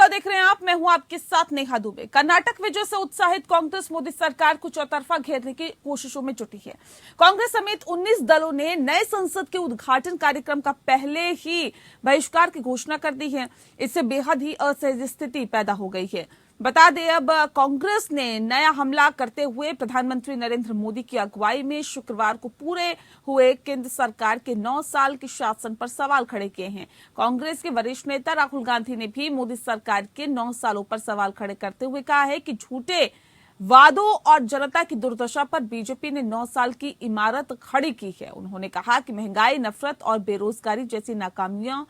खबर देख रहे हैं आप, मैं हूं आपके साथ नेहा दुबे। कर्नाटक विजय से उत्साहित कांग्रेस मोदी सरकार को चौतरफा घेरने की कोशिशों में जुटी है। कांग्रेस समेत 19 दलों ने नए संसद के उद्घाटन कार्यक्रम का पहले ही बहिष्कार की घोषणा कर दी है। इससे बेहद ही असहज स्थिति पैदा हो गई है। बता दें, अब कांग्रेस ने नया हमला करते हुए प्रधानमंत्री नरेंद्र मोदी की अगुवाई में शुक्रवार को पूरे हुए केंद्र सरकार के 9 साल के शासन पर सवाल खड़े किए हैं। कांग्रेस के वरिष्ठ नेता राहुल गांधी ने भी मोदी सरकार के 9 सालों पर सवाल खड़े करते हुए कहा है कि झूठे वादों और जनता की दुर्दशा पर बीजेपी ने 9 साल की इमारत खड़ी की है। उन्होंने कहा कि महंगाई, नफरत और बेरोजगारी जैसी नाकामियां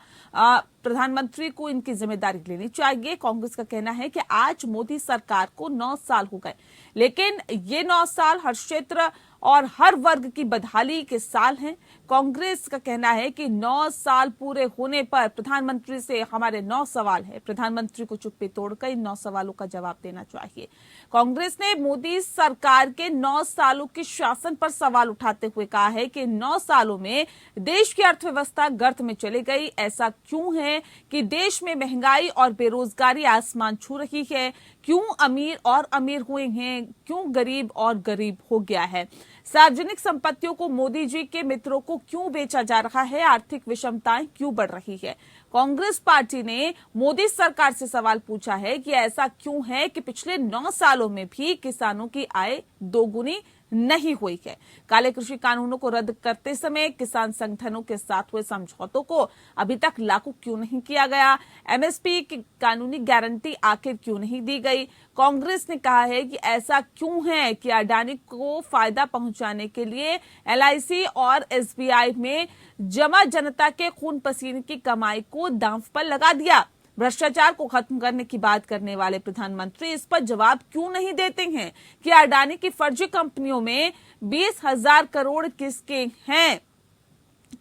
प्रधानमंत्री को इनकी जिम्मेदारी लेनी चाहिए। कांग्रेस का कहना है कि आज मोदी सरकार को 9 साल हो गए, लेकिन ये 9 साल हर क्षेत्र और हर वर्ग की बदहाली के साल हैं। कांग्रेस का कहना है कि 9 साल पूरे होने पर प्रधानमंत्री से हमारे 9 सवाल हैं। प्रधानमंत्री को चुप्पी तोड़कर इन 9 सवालों का जवाब देना चाहिए। कांग्रेस ने मोदी सरकार के 9 सालों के शासन पर सवाल उठाते हुए कहा है कि 9 सालों में देश की अर्थव्यवस्था गर्त में चली गई। ऐसा क्यों है कि देश में महंगाई और बेरोजगारी आसमान छू रही है? क्यों अमीर और अमीर हुए हैं? क्यों गरीब और गरीब हो गया है? सार्वजनिक संपत्तियों को मोदी जी के मित्रों को क्यों बेचा जा रहा है? आर्थिक विषमताएं क्यों बढ़ रही है? कांग्रेस पार्टी ने मोदी सरकार से सवाल पूछा है कि ऐसा क्यों है कि पिछले 9 सालों में भी किसानों की आय दोगुनी नहीं हुई है। काले कृषि कानूनों को रद्द करते समय किसान संगठनों के साथ हुए समझौतों को अभी तक लागू क्यों नहीं किया गया? एमएसपी की कानूनी गारंटी आखिर क्यों नहीं दी गई? कांग्रेस ने कहा है कि ऐसा क्यों है कि अडानी को फायदा पहुंचाने के लिए एलआईसी और एसबीआई में जमा जनता के खून पसीने की कमाई को दांव पर लगा दिया। भ्रष्टाचार को खत्म करने की बात करने वाले प्रधानमंत्री इस पर जवाब क्यों नहीं देते हैं कि अडानी की फर्जी कंपनियों में 20,000 करोड़ किसके हैं?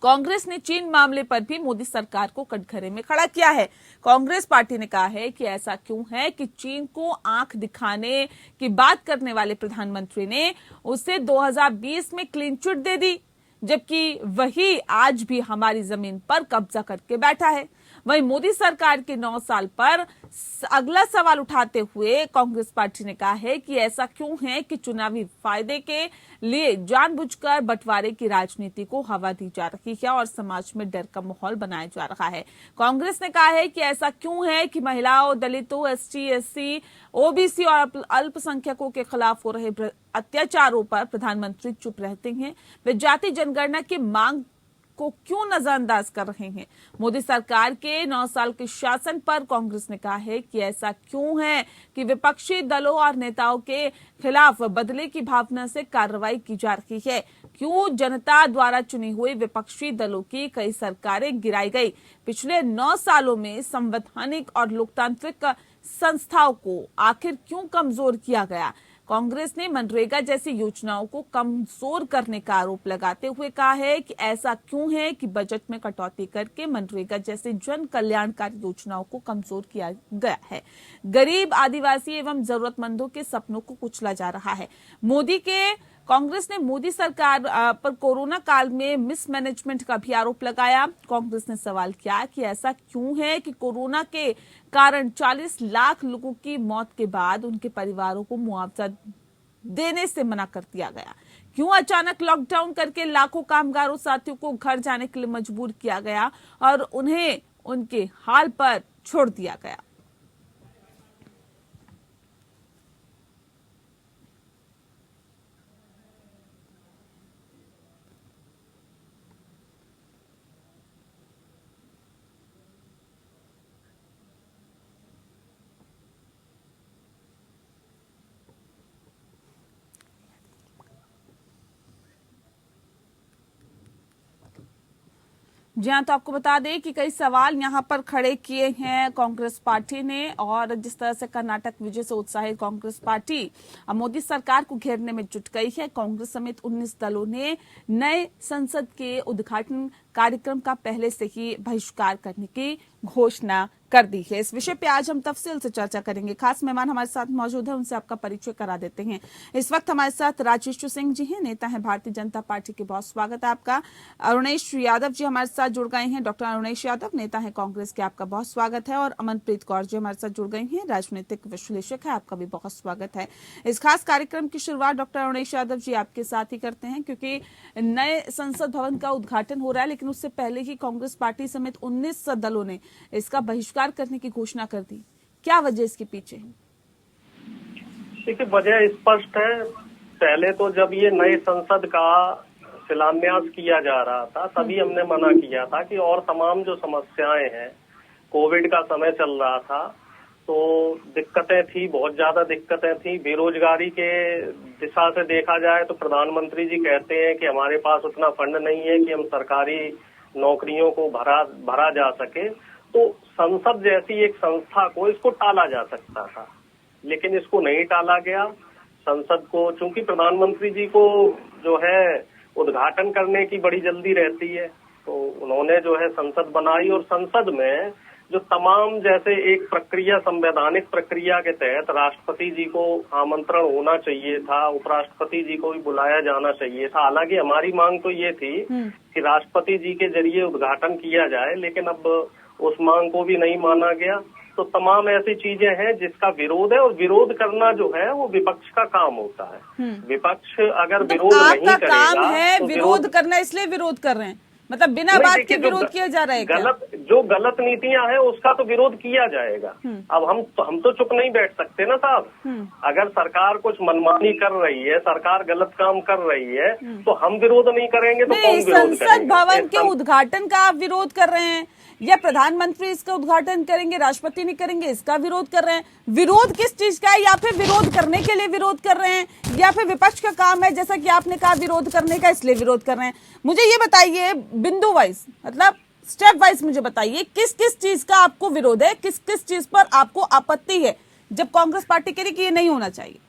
कांग्रेस ने चीन मामले पर भी मोदी सरकार को कटघरे में खड़ा किया है। कांग्रेस पार्टी ने कहा है कि ऐसा क्यों है कि चीन को आंख दिखाने की बात करने वाले प्रधानमंत्री ने उसे 2020 में क्लीन चिट दे दी, जबकि वही आज भी हमारी जमीन पर कब्जा करके बैठा है। वहीं मोदी सरकार के 9 साल पर अगला सवाल उठाते हुए कांग्रेस पार्टी ने कहा है कि ऐसा क्यों है कि चुनावी फायदे के लिए जानबूझकर बंटवारे की राजनीति को हवा दी जा रही है और समाज में डर का माहौल बनाया जा रहा है। कांग्रेस ने कहा है कि ऐसा क्यों है कि महिलाओं, दलितों, एसटी, एससी, ओबीसी और अल्पसंख्यकों के खिलाफ हो रहे अत्याचारों पर प्रधानमंत्री चुप रहते हैं। वे जाति जनगणना की मांग को क्यों नजरअंदाज कर रहे हैं? मोदी सरकार के 9 साल के शासन पर कांग्रेस ने कहा है कि ऐसा क्यों है कि विपक्षी दलों और नेताओं के खिलाफ बदले की भावना से कार्रवाई की जा रही है? क्यों जनता द्वारा चुनी हुई विपक्षी दलों की कई सरकारें गिराई गई? पिछले 9 सालों में संवैधानिक और लोकतांत्रिक संस्थाओं को आखिर क्यों कमजोर किया गया? कांग्रेस ने मनरेगा जैसी योजनाओं को कमजोर करने का आरोप लगाते हुए कहा है कि ऐसा क्यों है कि बजट में कटौती करके मनरेगा जैसी जन कल्याणकारी योजनाओं को कमजोर किया गया है। गरीब, आदिवासी एवं जरूरतमंदों के सपनों को कुचला जा रहा है। कांग्रेस ने मोदी सरकार पर कोरोना काल में मिसमैनेजमेंट का भी आरोप लगाया। कांग्रेस ने सवाल किया कि ऐसा क्यों है कि कोरोना के कारण 40 लाख लोगों की मौत के बाद उनके परिवारों को मुआवजा देने से मना कर दिया गया? क्यों अचानक लॉकडाउन करके लाखों कामगारों साथियों को घर जाने के लिए मजबूर किया गया और उन्हें उनके हाल पर छोड़ दिया गया? जी हाँ, तो आपको बता दें कि कई सवाल यहाँ पर खड़े किए हैं कांग्रेस पार्टी ने, और जिस तरह से कर्नाटक विजय से उत्साहित कांग्रेस पार्टी अब मोदी सरकार को घेरने में जुट गई है। कांग्रेस समेत 19 दलों ने नए संसद के उद्घाटन कार्यक्रम का पहले से ही बहिष्कार करने की घोषणा कर दी है। इस विषय पे आज हम तफसील से चर्चा करेंगे। खास मेहमान हमारे साथ मौजूद है, उनसे आपका परिचय करा देते हैं। इस वक्त हमारे साथ राजेश सिंह जी हैं, नेता हैं भारतीय जनता पार्टी के। बहुत स्वागत है आपका। अरुणेश यादव जी हमारे साथ जुड़ गए हैं, डॉक्टर अरुणेश यादव, नेता है कांग्रेस के, आपका बहुत स्वागत है। और अमनप्रीत कौर जी हमारे साथ जुड़ गई हैं, राजनीतिक विश्लेषक है, आपका भी बहुत स्वागत है। इस खास कार्यक्रम की शुरुआत डॉक्टर अरुणेश यादव जी आपके साथ ही करते हैं, क्योंकि नए संसद भवन का उद्घाटन हो रहा है, लेकिन उससे पहले ही कांग्रेस पार्टी समेत 19 दलों ने इसका बहिष्कार करने की घोषणा कर दी। क्या वजह इसके पीछे है? देखिए, वजह स्पष्ट है। पहले तो जब ये नए संसद का शिलान्यास किया जा रहा था तभी हमने मना किया था कि और तमाम जो समस्याएं हैं, कोविड का समय चल रहा था तो दिक्कतें थी, बहुत ज्यादा दिक्कतें थी। बेरोजगारी के दिशा से देखा जाए तो प्रधानमंत्री जी कहते हैं कि हमारे पास उतना फंड नहीं है कि हम सरकारी नौकरियों को भरा जा सके। तो संसद जैसी एक संस्था को इसको टाला जा सकता था, लेकिन इसको नहीं टाला गया। संसद को, चूंकि प्रधानमंत्री जी को जो है उद्घाटन करने की बड़ी जल्दी रहती है, तो उन्होंने जो है संसद बनाई और संसद में जो तमाम, जैसे एक प्रक्रिया, संवैधानिक प्रक्रिया के तहत राष्ट्रपति जी को आमंत्रण होना चाहिए था, उपराष्ट्रपति जी को भी बुलाया जाना चाहिए था। हालांकि हमारी मांग तो ये थी कि राष्ट्रपति जी के जरिए उद्घाटन किया जाए, लेकिन अब उस मांग को भी नहीं माना गया। तो तमाम ऐसी चीजें हैं जिसका विरोध है, और विरोध करना जो है वो विपक्ष का काम होता है। विपक्ष अगर विरोध नहीं करेगा, काम है तो विरोध करना, इसलिए विरोध कर रहे हैं, मतलब बिना बात के विरोध किया जा रहा है। जो गलत नीतियां हैं उसका तो विरोध किया जाएगा। अब हम तो चुप नहीं बैठ सकते ना साहब। अगर सरकार कुछ मनमानी कर रही है, सरकार गलत काम कर रही है, तो हम विरोध नहीं करेंगे तो कौन विरोध करेगा? संसद भवन के उद्घाटन का आप विरोध कर रहे हैं, या प्रधानमंत्री इसका उद्घाटन करेंगे, राष्ट्रपति नहीं करेंगे, इसका विरोध कर रहे हैं। विरोध किस चीज का है? या फिर विरोध करने के लिए विरोध कर रहे हैं, या फिर विपक्ष का काम है, जैसा कि आपने कहा विरोध करने का, इसलिए विरोध कर रहे हैं? मुझे ये बताइए बिंदु वाइज, मतलब स्टेप वाइज मुझे बताइए, किस किस चीज का आपको विरोध है, किस किस चीज पर आपको आपत्ति है, जब कांग्रेस पार्टी कह रही कि ये नहीं होना चाहिए?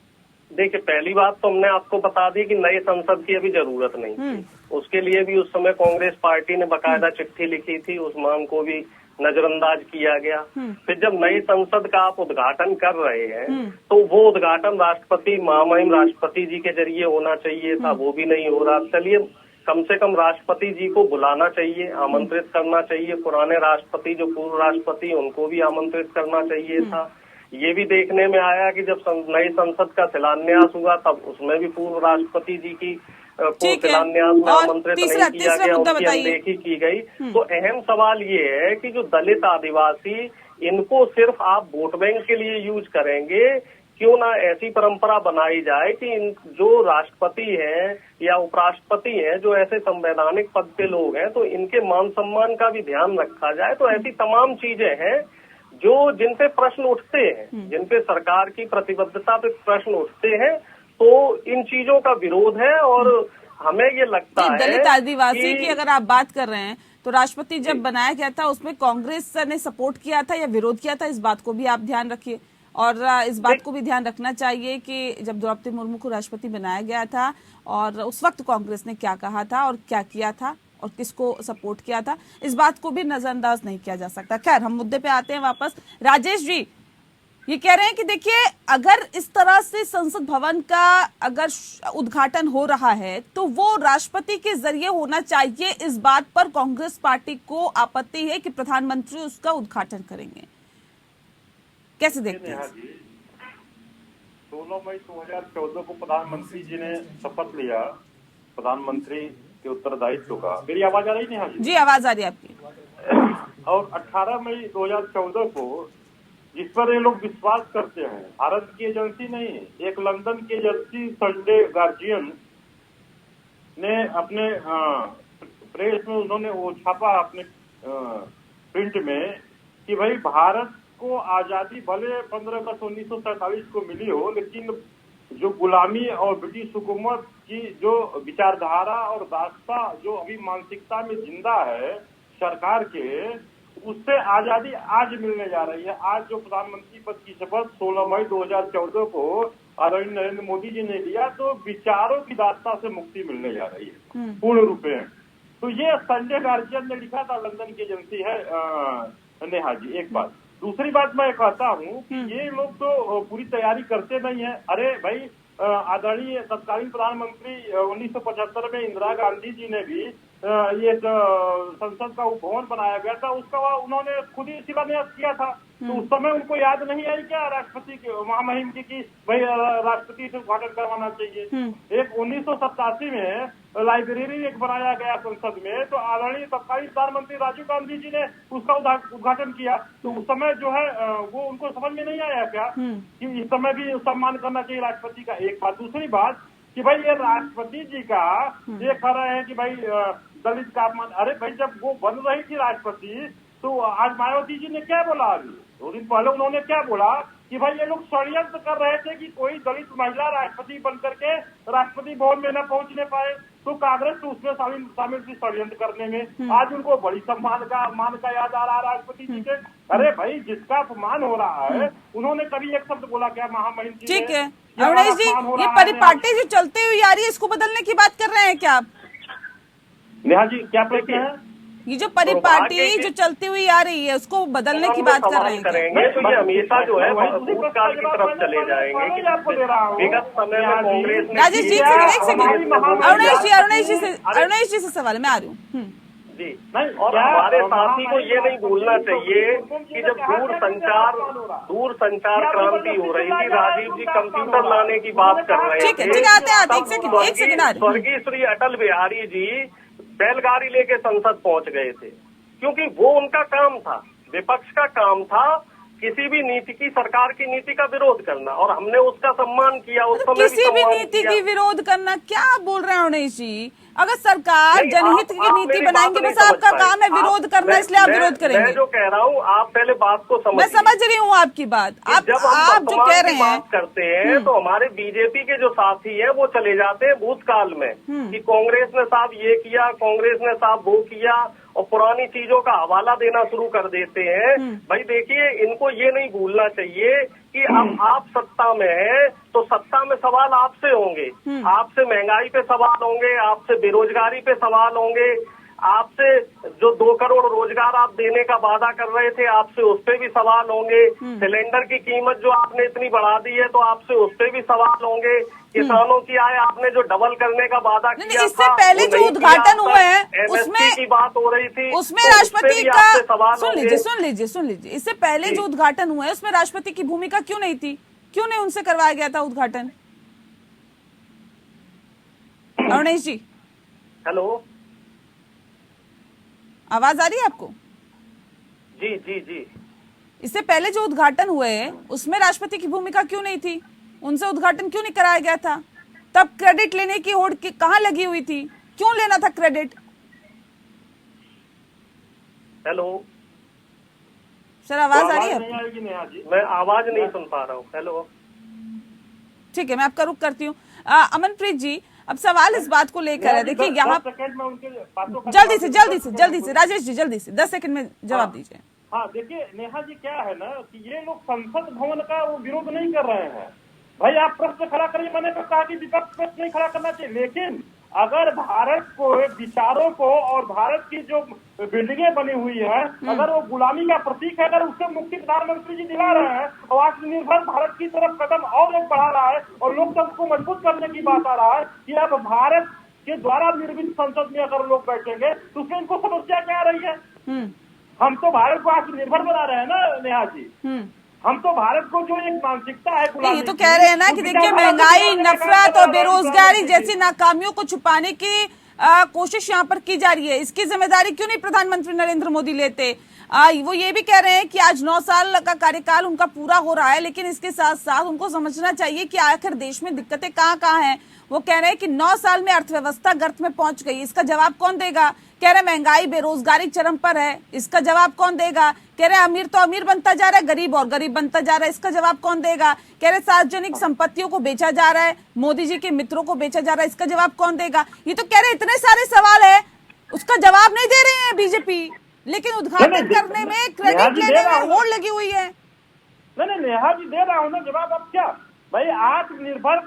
देखिए, पहली बात तो हमने आपको बता दी कि नए संसद की अभी जरूरत नहीं थी। उसके लिए भी उस समय कांग्रेस पार्टी ने बाकायदा चिट्ठी लिखी थी, उस मांग को भी नजरअंदाज किया गया। फिर जब नई संसद का आप उद्घाटन कर रहे हैं तो वो उद्घाटन राष्ट्रपति, महामहिम राष्ट्रपति जी के जरिए होना चाहिए था, वो भी नहीं हो रहा। चलिए, कम से कम राष्ट्रपति जी को बुलाना चाहिए, आमंत्रित करना चाहिए। पुराने राष्ट्रपति, जो पूर्व राष्ट्रपति, उनको भी आमंत्रित करना चाहिए था। ये भी देखने में आया कि जब नई संसद का शिलान्यास हुआ तब उसमें भी पूर्व राष्ट्रपति जी की को शिलान्यास में आमंत्रित नहीं किया गया, उनकी अनदेखी की गई। तो अहम सवाल ये है कि जो दलित, आदिवासी, इनको सिर्फ आप वोट बैंक के लिए यूज करेंगे, क्यों ना ऐसी परंपरा बनाई जाए कि इन जो राष्ट्रपति हैं या उपराष्ट्रपति हैं, जो ऐसे संवैधानिक पद पे लोग हैं, तो इनके मान सम्मान का भी ध्यान रखा जाए। तो ऐसी तमाम चीजें हैं जो जिन पे प्रश्न उठते हैं, जिन पे सरकार की प्रतिबद्धता पे प्रश्न उठते हैं, तो इन चीजों का विरोध है। और हमें ये लगता है दलित आदिवासी की अगर आप बात कर रहे हैं तो राष्ट्रपति जब बनाया गया था उसमें कांग्रेस ने सपोर्ट किया था या विरोध किया था, इस बात को भी आप ध्यान रखिए। और इस बात को भी ध्यान रखना चाहिए कि जब द्रौपदी मुर्मू को राष्ट्रपति बनाया गया था और उस वक्त कांग्रेस ने क्या कहा था और क्या किया था और किसको सपोर्ट किया था, इस बात को भी नजरअंदाज नहीं किया जा सकता। खैर, हम मुद्दे पे आते हैं वापस। राजेश जी ये कह रहे हैं कि देखिए, अगर इस तरह से संसद भवन का अगर उद्घाटन हो रहा है तो वो राष्ट्रपति के जरिए होना चाहिए। इस बात पर कांग्रेस पार्टी को आपत्ति है कि प्रधानमंत्री उसका उद्घाटन करेंगे। कैसे देखते हैं? 16 मई 2014 को प्रधानमंत्री जी ने शपथ लिया, प्रधानमंत्री के उत्तरदायित्व का। मेरी आवाज आ रही है? जी, आवाज आ रही है आपकी। और 18 मई 2014 को, जिस पर ये लोग विश्वास करते हैं, भारत की एजेंसी नहीं, एक लंदन की एजेंसी संडे गार्जियन ने अपने प्रेस में उन्होंने वो छापा अपने प्रिंट में कि भाई भारत को आजादी भले 15 अगस्त 1947 को मिली हो, लेकिन जो गुलामी और ब्रिटिश हुकूमत की जो विचारधारा और दास्ता जो अभी मानसिकता में जिंदा है सरकार के, उससे आजादी आज मिलने जा रही है। आज जो प्रधानमंत्री पद की शपथ 16 मई 2014 को आदरणीय नरेंद्र मोदी जी ने लिया, तो विचारों की दास्ता से मुक्ति मिलने जा रही है पूर्ण रूप में। तो ये संडे गार्जियन ने लिखा था, लंदन की एजेंसी है नेहा जी। एक बात, दूसरी बात मैं कहता हूँ कि ये लोग तो पूरी तैयारी करते नहीं है। अरे भाई, आदरणीय तत्कालीन प्रधानमंत्री 1975 में इंदिरा गांधी जी ने भी ये संसद का उपभवन बनाया गया था, उसका उन्होंने खुद ही शिलान्यास किया था। तो उस समय उनको याद नहीं आई क्या राष्ट्रपति की महामहिम की भाई राष्ट्रपति से उद्घाटन करवाना चाहिए। एक 1987 में लाइब्रेरी एक बनाया गया संसद में, तो आदरणीय तत्कालीन प्रधानमंत्री राजीव गांधी जी ने उसका उद्घाटन किया। तो उस समय जो है वो उनको समझ में नहीं आया क्या कि इस समय भी सम्मान करना चाहिए राष्ट्रपति का। एक बात, दूसरी बात कि भाई ये राष्ट्रपति जी का ये कह रहे हैं कि भाई दलित का अपमान। अरे भाई, जब वो बन रही थी राष्ट्रपति तो आज मायावती जी ने क्या बोला, अभी 2 दिन पहले उन्होंने क्या बोला कि भाई ये लोग षड्यंत्र कर रहे थे कि कोई दलित महिला राष्ट्रपति बन करके राष्ट्रपति भवन में न पहुंचने पाए। तो कांग्रेस तो उसमें शामिल थी षड्यंत्र करने में। आज उनको बड़ी मान का याद आ रहा राष्ट्रपति जी के। अरे भाई, जिसका अपमान हो रहा है उन्होंने कभी एक शब्द बोला क्या महामहिम जी? ठीक है अरुणेश जी, ये परिपाटी जो चलती हुई आ रही है, इसको बदलने की बात कर रहे हैं क्या आप? नेहा जी, क्या प्रश्न है? ये जो परिपाटी जो चलती हुई आ रही है उसको बदलने की बात कर रहे हैं करेंगे तो ये हमेशा जो है भूतकाल की तरफ चले जाएंगे। विगत समय में कांग्रेस ने राजेश जी एक सेकंड, अरुणेश जी से सवाल मैं आ रही हूँ जी। और हमारे साथी को ये नहीं भूलना चाहिए कि जब दूर संचार क्रांति हो रही थी, राजीव जी कंप्यूटर लाने की बात कर रहे थे, स्वर्गीय श्री अटल बिहारी जी बैलगाड़ी लेके संसद पहुंच गए थे, क्योंकि वो उनका काम था, विपक्ष का काम था किसी भी नीति की, सरकार की नीति का विरोध करना, और हमने उसका सम्मान किया। उस समय किसी भी नीति की विरोध करना, क्या बोल रहे हैं अरुणेश जी? अगर सरकार जनहित की नीति बनाएंगे, बस आपका काम है विरोध करना, इसलिए आप विरोध करेंगे। मैं जो कह रहा हूँ, आप पहले बात को समझ। मैं समझ रही हूँ आपकी बात। आप जो कह रहे हैं करते हैं तो हमारे बीजेपी के जो साथी हैं वो चले जाते हैं भूतकाल में कि कांग्रेस ने साहब ये किया, कांग्रेस ने साहब वो किया, और पुरानी चीजों का हवाला देना शुरू कर देते हैं। भाई देखिए, इनको ये नहीं भूलना चाहिए कि अब आप सत्ता में हैं तो सत्ता में सवाल आपसे होंगे, आपसे महंगाई पे सवाल होंगे, आपसे बेरोजगारी पे सवाल होंगे, आपसे जो 2 करोड़ रोजगार आप देने का वादा कर रहे थे, आपसे उस पे भी सवाल होंगे। सिलेंडर की कीमत जो आपने इतनी बढ़ा दी है तो आपसे उस पे भी सवाल होंगे। किसानों की आय आपने जो डबल करने का वादा किया इससे पहले जो उद्घाटन हुए हैं उसमें की बात हो रही थी, उसमें राष्ट्रपति का सुन लीजिए, इससे पहले जो उद्घाटन हुआ है उसमें राष्ट्रपति की भूमिका क्यों नहीं थी? क्यों नहीं उनसे करवाया गया था उद्घाटन? अरुणेश जी, हेलो, आवाज आ रही है आपको? जी जी जी। इससे पहले जो उद्घाटन हुए उसमें राष्ट्रपति की भूमिका क्यों नहीं थी? उनसे उद्घाटन क्यों नहीं कराया गया था? तब क्रेडिट लेने की होड़ कहाँ लगी हुई थी? क्यों लेना था क्रेडिट? हेलो सर, आवाज आ रही है? मैं आवाज नहीं सुन पा रहा हूँ। हेलो, ठीक है, मैं आपका रुख करती हूँ। अमनप्रीत जी, अब सवाल इस बात को लेकर है, देखिए यहाँ जल्दी से राजेश जी, जल्दी से 10 सेकंड में जवाब दीजिए। हाँ, देखिए नेहा जी, क्या है ना कि ये लोग संसद भवन का वो विरोध नहीं कर रहे हैं। भाई आप प्रश्न खड़ा करिए, मैंने तो कहा कि विपक्ष प्रश्न नहीं खड़ा करना चाहिए, लेकिन अगर भारत को विचारों को और भारत की जो बिल्डिंगें बनी हुई है, अगर वो गुलामी का प्रतीक है, अगर उससे मुक्ति प्रधानमंत्री जी दिला रहे हैं और आत्मनिर्भर भारत की तरफ कदम और एक बढ़ा रहा है और लोकतंत्र को मजबूत करने की बात आ रहा है कि अब भारत के द्वारा निर्मित संसद में अगर लोग बैठेंगे तो उसमें इनको समस्या क्या आ रही है? हम तो भारत को आत्मनिर्भर बना रहे हैं ना नेहा जी। हम तो भारत को जो एक मानसिकता है, ये तो कह रहे हैं ना कि देखिए महंगाई, नफरत और बेरोजगारी जैसी नाकामियों को छुपाने की कोशिश यहाँ पर की जा रही है। इसकी जिम्मेदारी क्यों नहीं प्रधानमंत्री नरेंद्र मोदी लेते? वो ये भी कह रहे हैं कि आज 9 साल का कार्यकाल उनका पूरा हो रहा है, लेकिन इसके साथ साथ उनको समझना चाहिए कि आखिर देश में दिक्कतें कहाँ हैं। वो कह रहे हैं कि 9 साल में अर्थव्यवस्था गर्त में पहुंच गई, इसका जवाब कौन देगा? कह रहे महंगाई बेरोजगारी चरम पर है, इसका जवाब कौन देगा? कह रहे अमीर तो अमीर बनता जा रहा है, गरीब और गरीब बनता जा रहा है, इसका जवाब कौन देगा? कह रहे सार्वजनिक संपत्तियों को बेचा जा रहा है, मोदी जी के मित्रों को बेचा जा रहा है, इसका जवाब कौन देगा? ये तो कह रहे इतने सारे सवाल है, उसका जवाब नहीं दे रहे हैं बीजेपी, लेकिन उद्घाटन करने में, क्रेडिट लेने में होड़ लगी हुई है। नहीं नेहा जी, दे रहा हूँ ना जवाब। अब क्या भाई, आत्मनिर्भर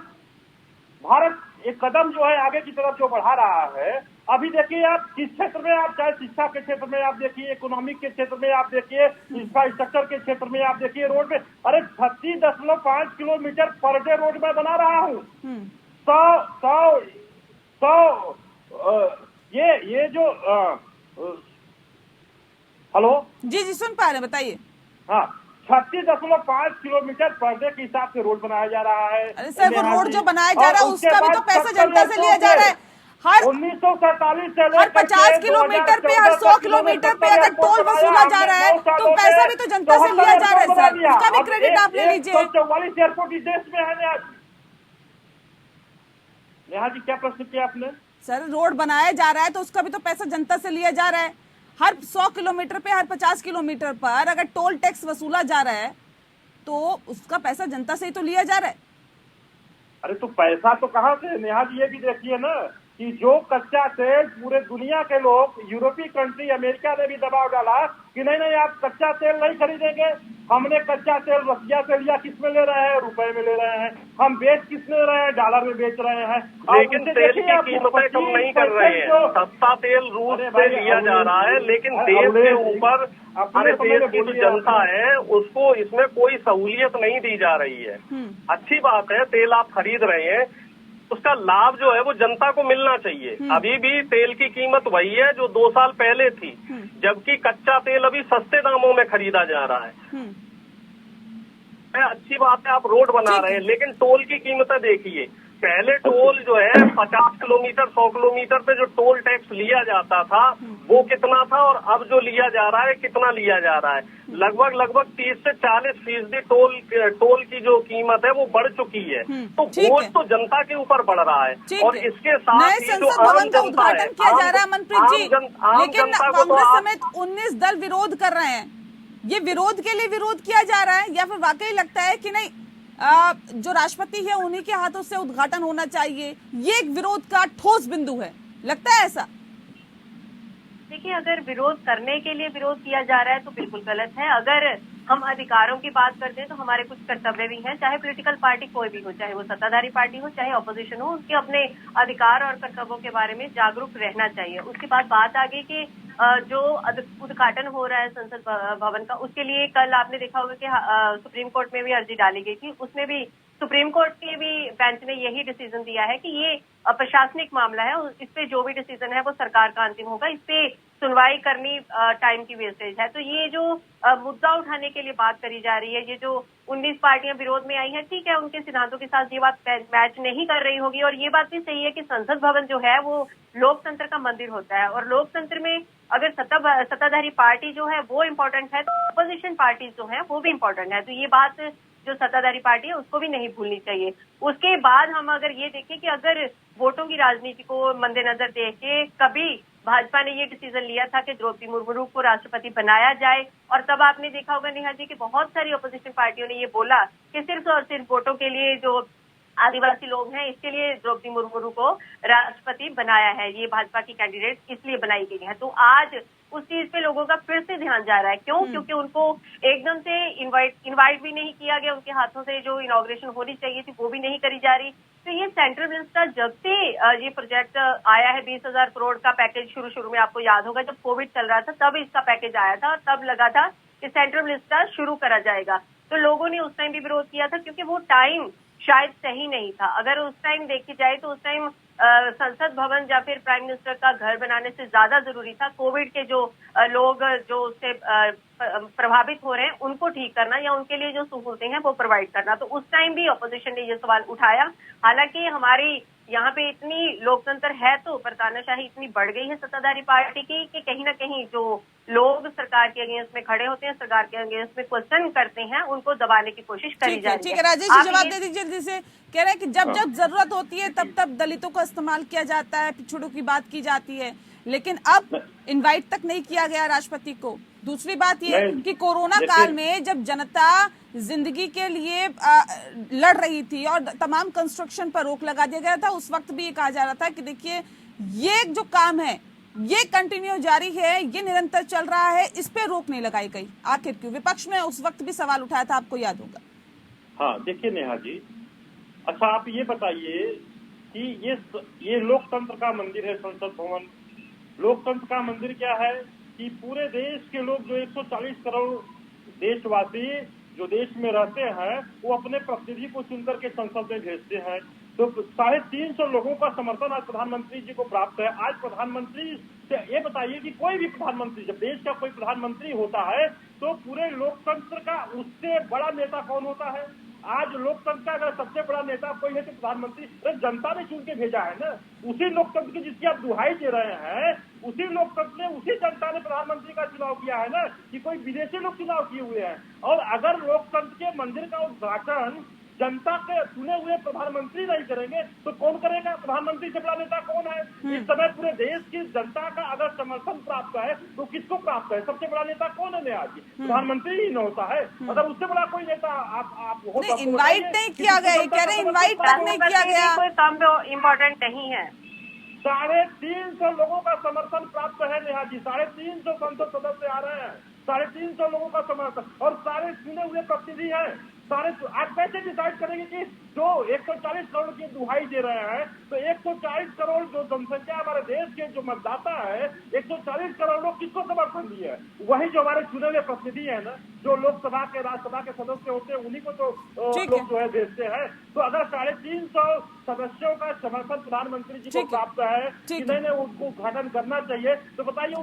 भारत एक कदम जो है आगे की तरफ जो बढ़ा रहा है। अभी देखिए आप किस क्षेत्र में, आप चाहे शिक्षा के क्षेत्र में आप देखिए, इकोनॉमिक के क्षेत्र में आप देखिए, इंफ्रास्ट्रक्चर के क्षेत्र में आप देखिए, रोड में अरे 36.5 किलोमीटर पर डे रोड में बना रहा हूँ। 100 ये जो हेलो जी जी सुन पा रहे हैं, बताइए। हाँ, 36.5 किलोमीटर पर डे के हिसाब से रोड बनाया जा रहा है। अरे सर, वो रोड जो बनाया जा रहा है उसका भी तो पैसा जनता से लिया जा रहा है। हर 1947 से हर 50 किलोमीटर पे, हर 100 किलोमीटर पे अगर टोल वसूला जा रहा है तो पैसा भी तो जनता से लिया जा रहा है सर, उसका भी क्रेडिट आप ले लीजिए। 144 एयरपोर्ट इस देश में है। नेहा जी क्या प्रश्न किया आपने? सर, रोड बनाया जा रहा है तो उसका भी तो पैसा जनता से लिया जा रहा है। हर 100 किलोमीटर पे, हर 50 किलोमीटर पर अगर टोल टैक्स वसूला जा रहा है तो उसका पैसा जनता से ही तो लिया जा रहा है। अरे तो पैसा तो कहाँ से? नेहा जी ये भी देखिए ना कि जो कच्चा तेल पूरे दुनिया के लोग, यूरोपीय कंट्री, अमेरिका ने भी दबाव डाला कि नहीं नहीं आप कच्चा तेल नहीं खरीदेंगे। हमने कच्चा तेल रसिया से लिया, किस में ले रहे हैं? रुपए में ले रहे हैं। हम बेच किस में रहे हैं? डॉलर में बेच रहे हैं। लेकिन तेल की कीमतें कम नहीं कर रहे हैं। सस्ता तेल रूस से लिया जा रहा है, लेकिन देश के ऊपर, हमारे देश की जो जनता है उसको इसमें कोई सहूलियत नहीं दी जा रही है। अच्छी बात है, तेल आप खरीद रहे हैं, उसका लाभ जो है वो जनता को मिलना चाहिए। अभी भी तेल की कीमत वही है जो 2 साल पहले थी, जबकि कच्चा तेल अभी सस्ते दामों में खरीदा जा रहा है। अच्छी बात है आप रोड बना रहे हैं, लेकिन टोल की कीमतें देखिए। पहले टोल जो है 50 किलोमीटर 100 किलोमीटर पे जो टोल टैक्स लिया जाता था वो कितना था, और अब जो लिया जा रहा है कितना लिया जा रहा है? लगभग 30 से 40% टोल की जो कीमत है वो बढ़ चुकी है। तो बोझ तो जनता के ऊपर बढ़ रहा है, और इसके साथ ही जो आम जनता है, उद्घाटन किया जा रहा है मनप्रीत जी, लेकिन कांग्रेस समेत 19 दल विरोध कर रहे हैं। ये विरोध के लिए विरोध किया जा रहा है या फिर वाकई लगता है कि नहीं जो राष्ट्रपति है उन्हीं के हाथों से उद्घाटन होना चाहिए, ये एक विरोध का ठोस बिंदु है? लगता है ऐसा? देखिए, अगर विरोध करने के लिए विरोध किया जा रहा है तो बिल्कुल गलत है। अगर हम अधिकारों की बात करते हैं तो हमारे कुछ कर्तव्य भी हैं, चाहे पॉलिटिकल पार्टी कोई भी हो, चाहे वो सत्ताधारी पार्टी हो चाहे ऑपोजिशन हो, उसके अपने अधिकार और कर्तव्यों के बारे में जागरूक रहना चाहिए। उसके बाद बात आ गई कि जो उद्घाटन हो रहा है संसद भवन का, उसके लिए कल आपने देखा होगा कि सुप्रीम कोर्ट में भी अर्जी डाली गई थी। उसमें भी सुप्रीम कोर्ट के भी बेंच ने यही डिसीजन दिया है कि ये प्रशासनिक मामला है, इस पे जो भी डिसीजन है वो सरकार का अंतिम होगा, इस पे सुनवाई करनी टाइम की वेस्टेज है। तो ये जो मुद्दा उठाने के लिए बात करी जा रही है, ये जो 19 पार्टियां विरोध में आई हैं, ठीक है, उनके सिद्धांतों के साथ ये बात मैच नहीं कर रही होगी। और ये बात भी सही है कि संसद भवन जो है वो लोकतंत्र का मंदिर होता है, और लोकतंत्र में अगर सत्ताधारी पार्टी जो है वो इम्पोर्टेंट है तो अपोजिशन पार्टी जो है वो भी इम्पोर्टेंट है। तो ये बात जो सत्ताधारी पार्टी है उसको भी नहीं भूलनी चाहिए। उसके बाद हम अगर ये देखें कि अगर वोटों की राजनीति को मद्देनजर देख के कभी भाजपा ने ये डिसीजन लिया था कि द्रौपदी मुर्मू को राष्ट्रपति बनाया जाए, और तब आपने देखा होगा नेहा जी कि बहुत सारी अपोजिशन पार्टियों ने ये बोला कि सिर्फ और सिर्फ वोटों के लिए जो आदिवासी लोग हैं इसके लिए द्रौपदी मुर्मू को राष्ट्रपति बनाया है, ये भाजपा की कैंडिडेट इसलिए बनाई गई है। तो आज उस चीज पे लोगों का फिर से ध्यान जा रहा है। क्यों? क्योंकि उनको एकदम से इनवाइट भी नहीं किया गया, उनके हाथों से जो इनॉग्रेशन होनी चाहिए थी वो भी नहीं करी जा रही। तो ये सेंट्रल मिनिस्टर जब से ये प्रोजेक्ट आया है 20,000 करोड़ का पैकेज, शुरू में आपको याद होगा जब कोविड चल रहा था तब इसका पैकेज आया था, और तब लगा था कि सेंट्रल मिनिस्टर शुरू करा जाएगा। तो लोगों ने उस टाइम भी विरोध किया था क्योंकि वो टाइम शायद सही नहीं था। अगर उस टाइम देखी जाए तो उस टाइम संसद भवन या फिर प्राइम मिनिस्टर का घर बनाने से ज्यादा जरूरी था कोविड के जो लोग जो उससे प्रभावित हो रहे हैं उनको ठीक करना, या उनके लिए जो सहूलतें हैं वो प्रोवाइड करना। तो उस टाइम भी ऑपोजिशन ने ये सवाल उठाया। हालांकि हमारी यहाँ पे इतनी लोकतंत्र है तो तानाशाही इतनी बढ़ गई है सत्ताधारी पार्टी की कि कहीं ना कहीं जो लोग सरकार के अगेंस्ट में खड़े होते हैं, सरकार के अगेंस्ट में क्वेश्चन करते हैं, उनको दबाने की कोशिश करी जा रही है। ठीक है राजेश जी, जवाब दे दीजिए। जैसे कह रहे हैं कि जब जब जरूरत होती है तब तब दलितों का इस्तेमाल किया जाता है, पिछड़ों की बात की जाती है, लेकिन अब इनवाइट तक नहीं किया गया राष्ट्रपति को। दूसरी बात ये कि कोरोना काल में जब जनता जिंदगी के लिए लड़ रही थी और तमाम कंस्ट्रक्शन पर रोक लगा दिया गया था, उस वक्त भी ये कहा जा रहा था कि देखिए ये जो काम है ये कंटिन्यू जारी है, ये निरंतर चल रहा है, इस पे रोक नहीं लगाई गई। आखिर क्यों? विपक्ष में उस वक्त भी सवाल उठाया था, आपको याद होगा। हाँ देखिए नेहा जी, अच्छा आप ये बताइए कि ये लोकतंत्र का मंदिर है संसद भवन। लोकतंत्र का मंदिर क्या है कि पूरे देश के लोग जो 140 करोड़ देशवासी जो देश में रहते हैं वो अपने प्रतिनिधि को चुनकर के संसद में भेजते हैं। तो 350 लोगों का समर्थन आज प्रधानमंत्री जी को प्राप्त है। आज प्रधानमंत्री से ये बताइए कि कोई भी प्रधानमंत्री, जब देश का कोई प्रधानमंत्री होता है तो पूरे लोकतंत्र का उससे बड़ा नेता कौन होता है? आज लोकतंत्र का अगर सबसे बड़ा नेता कोई है तो प्रधानमंत्री। जनता ने चुन के भेजा है ना, उसी लोकतंत्र की जिसकी आप दुहाई दे रहे हैं, उसी लोकतंत्र ने, उसी जनता ने प्रधानमंत्री का चुनाव किया है ना, कि कोई विदेशी लोग चुनाव किए हुए हैं। और अगर लोकतंत्र के मंदिर का उद्घाटन जनता के चुने हुए प्रधानमंत्री नहीं करेंगे तो कौन करेगा? प्रधानमंत्री से बड़ा नेता कौन है? इस समय पूरे देश की जनता का अगर समर्थन प्राप्त है तो किसको प्राप्त है? सबसे बड़ा नेता कौन है आज? प्रधानमंत्री ही न होता है। अगर उससे बड़ा कोई नेता आप हो तो इनवाइट नहीं किया गया, कह रहे इनवाइट तक नहीं किया गया, कोई काम इम्पोर्टेंट नहीं है। 350 लोगों का समर्थन प्राप्त है नेहा जी। 350 संसद सदस्य आ रहे हैं, 350 लोगों का समर्थन, और सारे चुने हुए प्रतिनिधि हैं। सारे आप कैसे डिसाइड करेंगे कि जो 140 करोड़ की दुहाई दे रहे हैं, तो 140 करोड़ जो जनसंख्या हमारे देश के जो मतदाता है, 140 करोड़ लोग किसको समर्थन दिए हैं? वही जो हमारे चुने हुए प्रतिनिधि है ना, जो लोकसभा के राज्यसभा के सदस्य होते हैं, उन्हीं को तो लोग जो है भेजते हैं। तो अगर 350 सदस्यों का समर्थन प्रधानमंत्री जी को प्राप्त है कि नहीं उनको उद्घाटन करना चाहिए, तो बताइए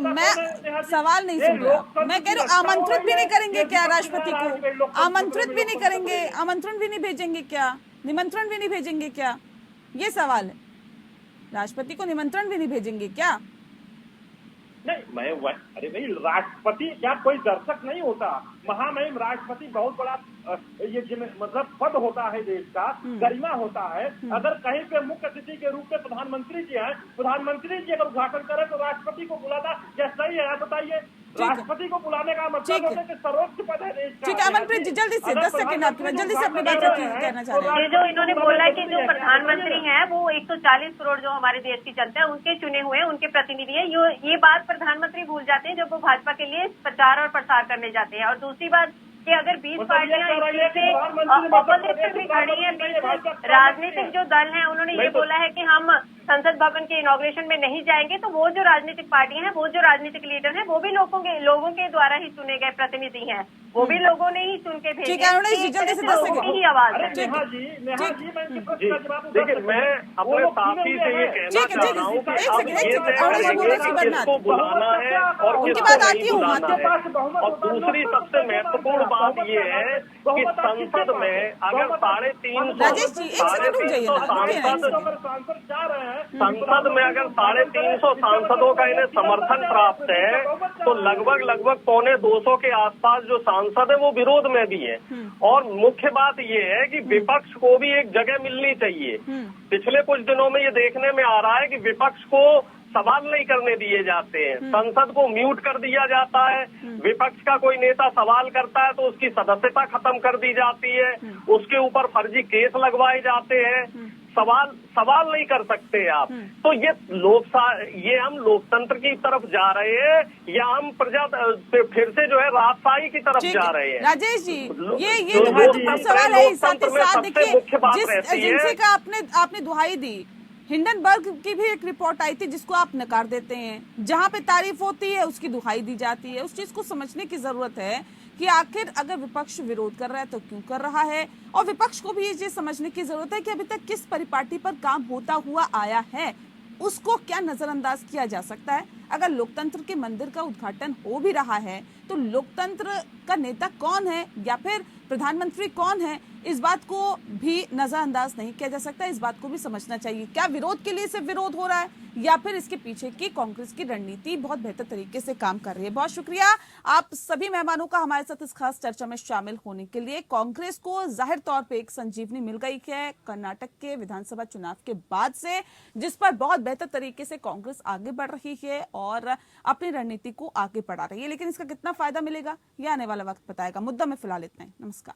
मैं सवाल नहीं सुन रहा। मैं कह रही हूँ आमंत्रित भी नहीं करेंगे क्या राष्ट्रपति को? आमंत्रित भी नहीं करेंगे, आमंत्रण भी नहीं भेजेंगे क्या? निमंत्रण भी नहीं भेजेंगे क्या? ये सवाल है। राष्ट्रपति को निमंत्रण भी नहीं भेजेंगे क्या? नहीं, अरे भाई, राष्ट्रपति क्या कोई दर्शक नहीं होता? महामहिम राष्ट्रपति बहुत बड़ा मतलब पद होता है, देश का गरिमा होता है। अगर कहीं पे मुख्य अतिथि के रूप में प्रधानमंत्री जी हैं, प्रधानमंत्री जी अगर उद्घाटन करें तो राष्ट्रपति को बुलाना क्या सही है? आप बताइए। राष्ट्रपति को बुलाने का मतलब होता है कि सर्वोच्च पद है देश का। ठीक है अमनप्रीत जी, जल्दी से 10 सेकंड आपके पास, जल्दी से अपनी बात कहना चाह रहे हैं। ये जो इन्होंने बोला कि जो प्रधानमंत्री हैं वो 140 करोड़ जो हमारे देश की जनता है उनके चुने हुए हैं, उनके प्रतिनिधि है। ये बात प्रधानमंत्री भूल जाते हैं जब वो भाजपा के लिए प्रचार और प्रसार करने जाते हैं। और दूसरी बात कि अगर 20 पार्टियां अपोजिशन भी खड़ी हैं, राजनीतिक जो दल हैं, उन्होंने ये बोला है कि हम संसद भवन के इनॉग्रेशन में नहीं जाएंगे, तो वो जो राजनीतिक पार्टियां हैं, वो जो राजनीतिक लीडर हैं, वो भी लोगों के द्वारा ही चुने गए प्रतिनिधि हैं। वो भी लोगों ने ही चुन के भेजे। ठीक है, लोगों की ही आवाज है। देखिए, मैं अपने साथी से ये कहना चाह रहा हूँ कि किसको बुलाना है और किसको नहीं बुलाना है। और दूसरी सबसे महत्वपूर्ण बात ये है कि संसद में अगर 350 संसद में अगर 350 सांसदों का इन्हें समर्थन प्राप्त है, तो लगभग 250 के आसपास जो सांसद है वो विरोध में भी है। और मुख्य बात ये है कि विपक्ष को भी एक जगह मिलनी चाहिए। पिछले कुछ दिनों में ये देखने में आ रहा है कि विपक्ष को सवाल नहीं करने दिए जाते हैं, संसद को म्यूट कर दिया जाता है। विपक्ष का कोई नेता सवाल करता है तो उसकी सदस्यता खत्म कर दी जाती है, उसके ऊपर फर्जी केस लगवाए जाते हैं। सवाल नहीं कर सकते आप। तो ये हम लोकतंत्र की तरफ जा रहे हैं या हम फिर से जो है राजशाही की तरफ जा रहे हैं? राजेश जी, ये तो महत्वपूर्ण सवाल है। साथ ही साथ देखिए, जिनसे का आपने दुहाई दी, हिंडनबर्ग की भी एक रिपोर्ट आई थी जिसको आप नकार देते हैं। जहां पे तारीफ होती है उसकी दुहाई दी जाती है। उस चीज को समझने की जरूरत है कि आखिर अगर विपक्ष विरोध कर रहा है तो क्यों कर रहा है, और विपक्ष को भी ये चीज समझने की जरूरत है कि अभी तक किस परिपाटी पर काम होता हुआ आया है, उसको क्या नजरअंदाज किया जा सकता है। अगर लोकतंत्र के मंदिर का उद्घाटन हो भी रहा है तो लोकतंत्र का नेता कौन है या फिर प्रधानमंत्री कौन है, इस बात को भी नजरअंदाज नहीं किया जा सकता। इस बात को भी समझना चाहिए, क्या विरोध के लिए सिर्फ विरोध हो रहा है या फिर इसके पीछे की कांग्रेस की रणनीति बहुत बेहतर तरीके से काम कर रही है। बहुत शुक्रिया आप सभी मेहमानों का हमारे साथ इस खास चर्चा में शामिल होने के लिए। कांग्रेस को जाहिर तौर पे एक संजीवनी मिल गई है कर्नाटक के विधानसभा चुनाव के बाद से, जिस पर बहुत बेहतर तरीके से कांग्रेस आगे बढ़ रही है और अपनी रणनीति को आगे बढ़ा रही है। लेकिन इसका कितना फायदा मिलेगा ये आने वाला वक्त बताएगा। मुद्दा में फिलहाल इतना ही। नमस्कार।